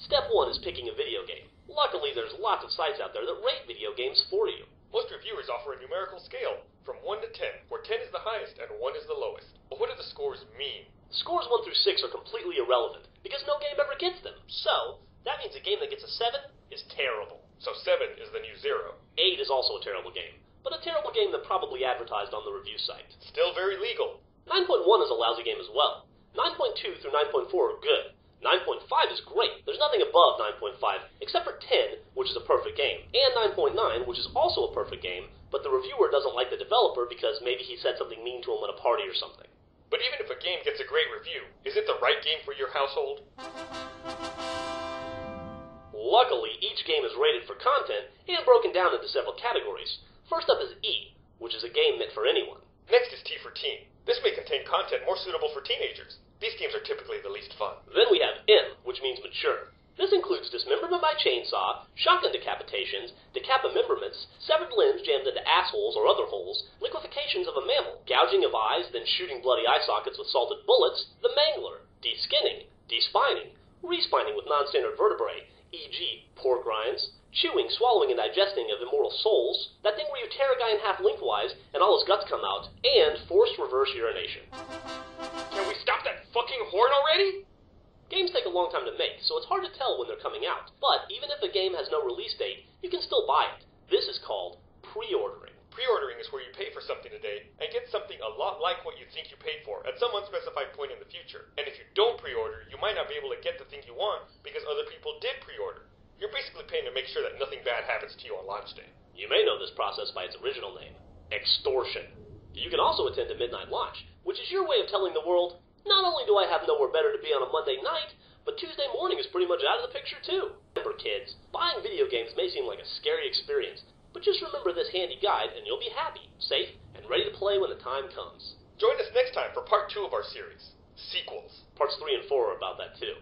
Step 1 is picking a video game. Luckily, there's lots of sites out there that rate video games for you. Most reviewers offer a numerical scale from 1 to 10, where 10 is the highest and 1 is the lowest. But what do the scores mean? Scores 1 through 6 are completely irrelevant, because no game ever gets them. So, that means a game that gets a 7 is terrible. So 7 is the new 0. 8 is also a terrible game, but a terrible game that probably advertised on the review site. Still very legal. 9.1 is a lousy game as well. 9.2 through 9.4 are good. 9.5 is great. There's nothing above 9.5, except for 10, which is a perfect game, and 9.9, which is also a perfect game, but the reviewer doesn't like the developer because maybe he said something mean to him at a party or something. But even if a game gets a great review, is it the right game for your household? Luckily, each game is rated for content and broken down into several categories. First up is E, which is a game meant for anyone. Next is T for teen. This may contain content more suitable for teenagers. These games are typically the least fun. Then we have M, which means mature. This includes dismemberment by chainsaw, shotgun decapitations, decapamemberments, severed limbs jammed into assholes or other holes, liquefacions of a mammal, gouging of eyes, then shooting bloody eye sockets with salted bullets, the mangler, de-skinning, de-spining, respining with non-standard vertebrae, e.g. pork rinds, chewing, swallowing, and digesting of immortal souls, that thing where you tear a guy in half lengthwise and all his guts come out, and forced reverse urination. Can we stop that fucking horn already? Games take a long time to make, so it's hard to tell when they're coming out. But even if a game has no release date, you can still buy it. This is called pre-ordering. Pre-ordering is where you pay for something today and get something a lot like what you think you paid for at some unspecified point in the future. And if you don't pre-order, you might not be able to get the thing you want because other people did pre-order. You're basically paying to make sure that nothing bad happens to you on launch day. You may know this process by its original name, extortion. You can also attend a midnight launch, which is your way of telling the world, not only do I have nowhere better to be on a Monday night, but Tuesday morning is pretty much out of the picture too. Remember kids, buying video games may seem like a scary experience, but just remember this handy guide and you'll be happy, safe, and ready to play when the time comes. Join us next time for part 2 of our series, Sequels. Parts 3 and 4 are about that too.